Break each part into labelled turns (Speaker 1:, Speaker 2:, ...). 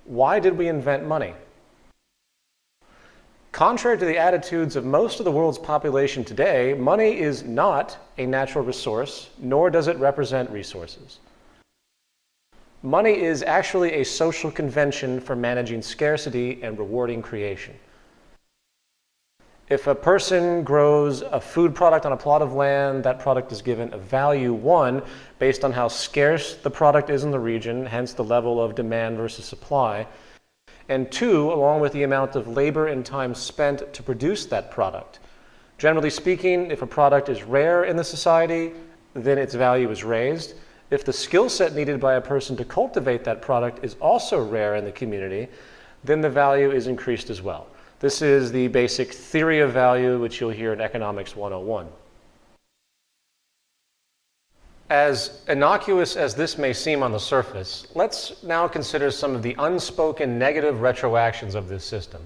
Speaker 1: Why did we invent money? Contrary to the attitudes of most of the world's population today, money is not a natural resource, nor does it represent resources. Money is actually a social convention for managing scarcity and rewarding creation. If a person grows a food product on a plot of land, that product is given a value, 1, based on how scarce the product is in the region, hence the level of demand versus supply, and 2, along with the amount of labor and time spent to produce that product. Generally speaking, if a product is rare in the society, then its value is raised. If the skill set needed by a person to cultivate that product is also rare in the community, then the value is increased as well. This is the basic theory of value, which you'll hear in Economics 101. As innocuous as this may seem on the surface, let's now consider some of the unspoken negative retroactions of this system,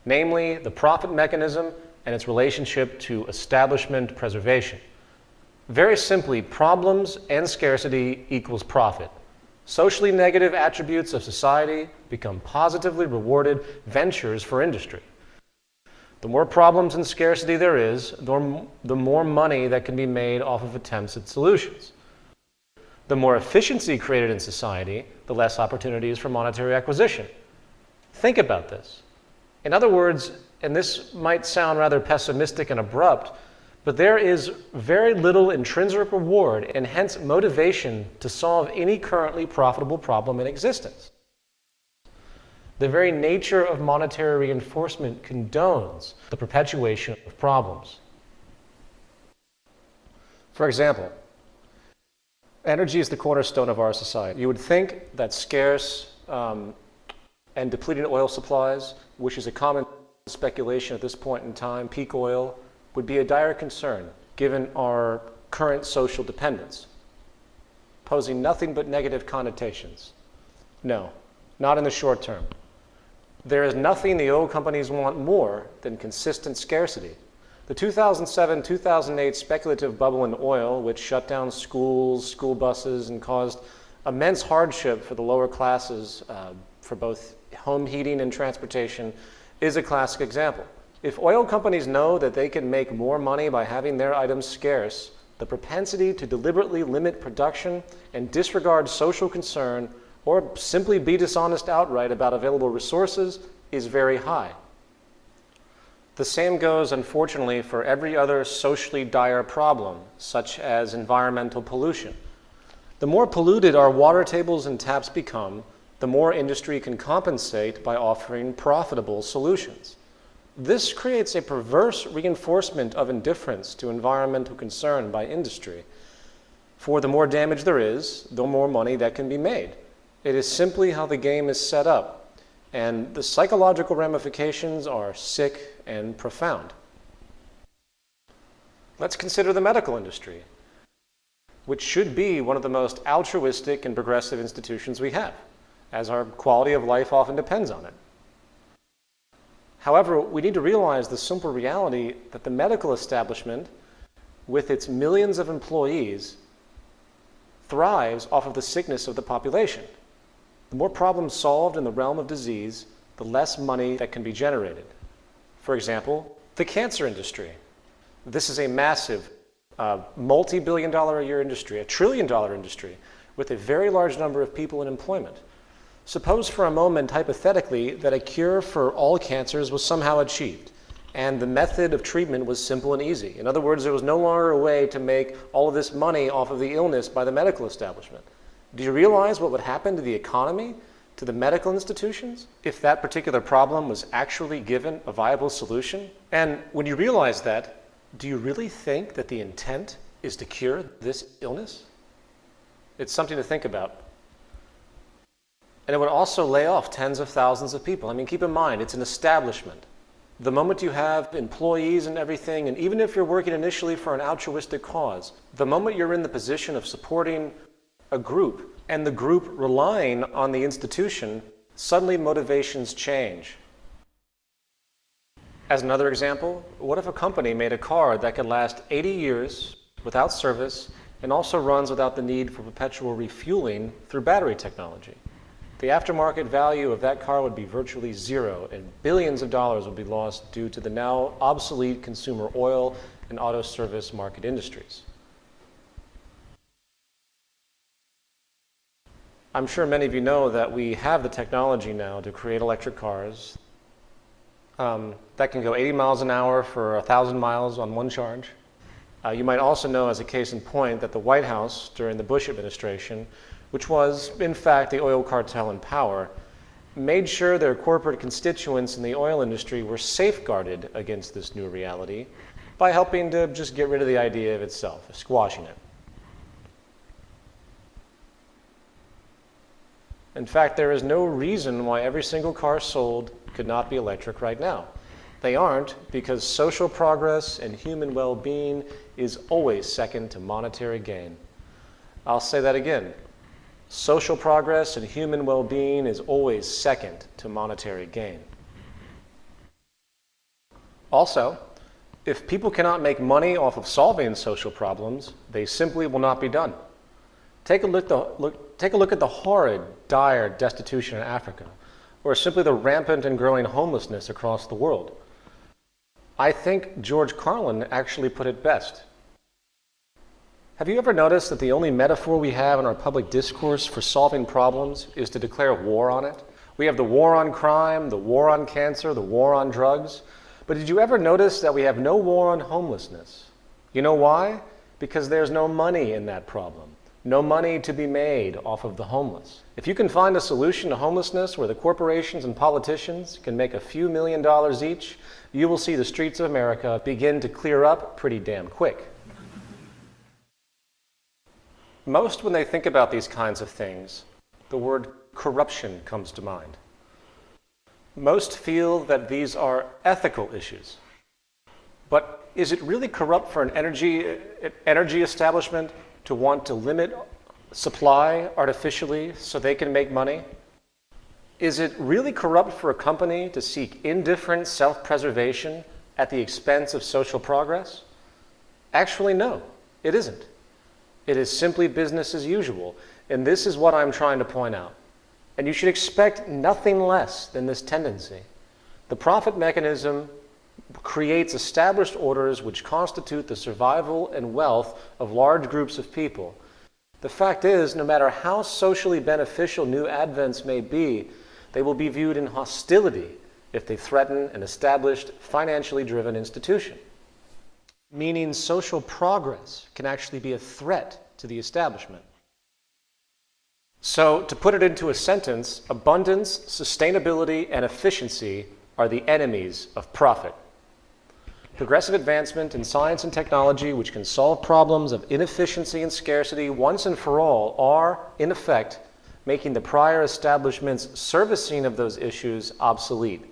Speaker 1: namely the profit mechanism and its relationship to establishment preservation. Very simply, problems and scarcity equals profit. Socially negative attributes of society become positively rewarded ventures for industry. The more problems and scarcity there is, the more money that can be made off of attempts at solutions. The more efficiency created in society, the less opportunities for monetary acquisition. Think about this. In other words, and this might sound rather pessimistic and abrupt, but there is very little intrinsic reward and hence motivation to solve any currently profitable problem in existence. The very nature of monetary reinforcement condones the perpetuation of problems. For example, energy is the cornerstone of our society. You would think that scarce and depleting oil supplies, which is a common speculation at this point in time, peak oil, would be a dire concern given our current social dependence, posing nothing but negative connotations. No, not in the short term. There is nothing the oil companies want more than consistent scarcity. The 2007-2008 speculative bubble in oil, which shut down schools, school buses, and caused immense hardship for the lower classes for both home heating and transportation, is a classic example. If oil companies know that they can make more money by having their items scarce, the propensity to deliberately limit production and disregard social concern or simply be dishonest outright about available resources is very high. The same goes, unfortunately, for every other socially dire problem, such as environmental pollution. The more polluted our water tables and taps become, the more industry can compensate by offering profitable solutions. This creates a perverse reinforcement of indifference to environmental concern by industry. For the more damage there is, the more money that can be made. It is simply how the game is set up, and the psychological ramifications are sick and profound. Let's consider the medical industry, which should be one of the most altruistic and progressive institutions we have, as our quality of life often depends on it. However, we need to realize the simple reality that the medical establishment, with its millions of employees, thrives off of the sickness of the population. The more problems solved in the realm of disease, the less money that can be generated. For example, the cancer industry. This is a massive, multi-billion-dollar a year industry, $1 trillion industry, with a very large number of people in employment. Suppose for a moment, hypothetically, that a cure for all cancers was somehow achieved, and the method of treatment was simple and easy. In other words, there was no longer a way to make all of this money off of the illness by the medical establishment. Do you realize what would happen to the economy, to the medical institutions, if that particular problem was actually given a viable solution? And when you realize that, do you really think that the intent is to cure this illness? It's something to think about. And it would also lay off tens of thousands of people. I mean, keep in mind, it's an establishment. The moment you have employees and everything, and even if you're working initially for an altruistic cause, the moment you're in the position of supporting a group, and the group relying on the institution, suddenly motivations change. As another example, what if a company made a car that could last 80 years without service and also runs without the need for perpetual refueling through battery technology? the aftermarket value of that car would be virtually zero, and billions of dollars would be lost due to the now obsolete consumer oil and auto service market industries. I'm sure many of you know that we have the technology now to create electric cars that can go 80 miles an hour for 1,000 miles on one charge. You might also know, as a case in point, that the White House during the Bush administration, which was in fact the oil cartel in power, made sure their corporate constituents in the oil industry were safeguarded against this new reality by helping to just get rid of the idea of itself, squashing it. In fact, there is no reason why every single car sold could not be electric right now. They aren't, because social progress and human well-being is always second to monetary gain. I'll say that again. Social progress and human well-being is always second to monetary gain. Also, if people cannot make money off of solving social problems, they simply will not be done. Take a look at the horrid, dire destitution in Africa, or simply the rampant and growing homelessness across the world. I think George Carlin actually put it best. Have you ever noticed that the only metaphor we have in our public discourse for solving problems is to declare war on it? We have the war on crime, the war on cancer, the war on drugs. But did you ever notice that we have no war on homelessness? You know why? Because there's no money in that problem. No money to be made off of the homeless. If you can find a solution to homelessness where the corporations and politicians can make a few $1,000,000 each, you will see the streets of America begin to clear up pretty damn quick. Most, when they think about these kinds of things, the word corruption comes to mind. Most feel that these are ethical issues. But is it really corrupt for an energy establishment to want to limit supply artificially so they can make money? Is it really corrupt for a company to seek indifferent self-preservation at the expense of social progress? Actually, no, it isn't. It is simply business as usual, and this is what I'm trying to point out. And you should expect nothing less than this tendency. The profit mechanism creates established orders which constitute the survival and wealth of large groups of people. The fact is, no matter how socially beneficial new advents may be, they will be viewed in hostility if they threaten an established, financially driven institution. Meaning social progress can actually be a threat to the establishment. So, to put it into a sentence, abundance, sustainability, and efficiency are the enemies of profit. Progressive advancement in science and technology which can solve problems of inefficiency and scarcity once and for all are, in effect, making the prior establishment's servicing of those issues obsolete.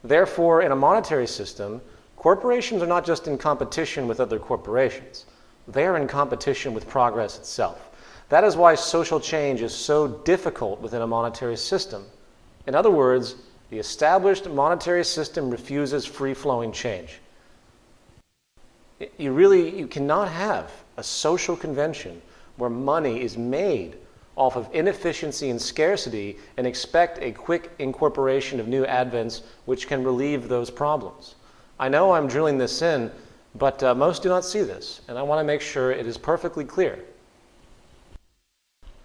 Speaker 1: Therefore, in a monetary system, corporations are not just in competition with other corporations. They are in competition with progress itself. That is why social change is so difficult within a monetary system. In other words, the established monetary system refuses free-flowing change. You cannot have a social convention where money is made off of inefficiency and scarcity and expect a quick incorporation of new advents which can relieve those problems. I know I'm drilling this in, but most do not see this, and I want to make sure it is perfectly clear.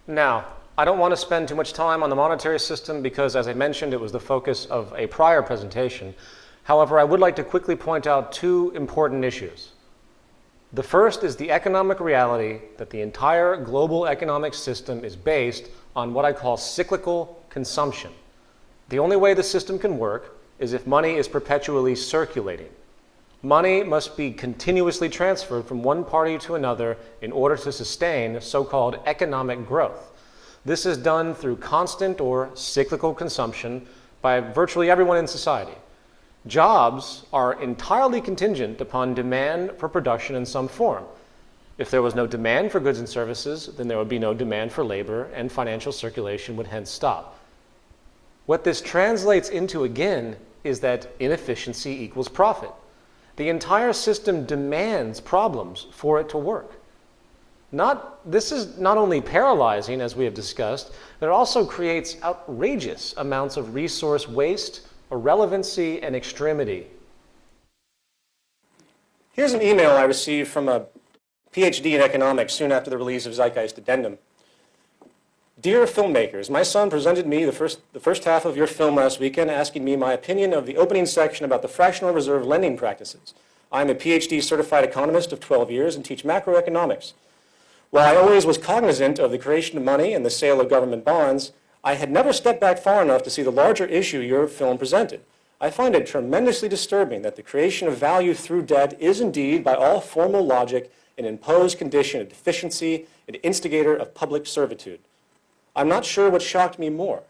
Speaker 1: Now, I don't want to spend too much time on the monetary system because, as I mentioned, it was the focus of a prior presentation. However, I would like to quickly point out two important issues. The first is the economic reality that the entire global economic system is based on what I call cyclical consumption. The only way the system can work is if money is perpetually circulating. Money must be continuously transferred from one party to another in order to sustain so-called economic growth. This is done through constant or cyclical consumption by virtually everyone in society. Jobs are entirely contingent upon demand for production in some form. If there was no demand for goods and services, then there would be no demand for labor, and financial circulation would hence stop. What this translates into, again, is that inefficiency equals profit. The entire system demands problems for it to work. This is not only paralyzing, as we have discussed, but it also creates outrageous amounts of resource waste, irrelevancy, and extremity.
Speaker 2: Here's an email I received from a PhD in economics soon after the release of Zeitgeist Addendum. Dear filmmakers, my son presented me the first half of your film last weekend asking me my opinion of the opening section about the fractional reserve lending practices. I'm a PhD certified economist of 12 years and teach macroeconomics. While I always was cognizant of the creation of money and the sale of government bonds, I had never stepped back far enough to see the larger issue your film presented. I find it tremendously disturbing that the creation of value through debt is indeed, by all formal logic, an imposed condition of deficiency, an instigator of public servitude. I'm not sure what shocked me more,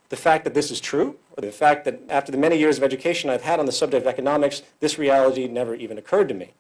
Speaker 2: the fact that this is true, or the fact that after the many years of education I've had on the subject of economics, this reality never even occurred to me.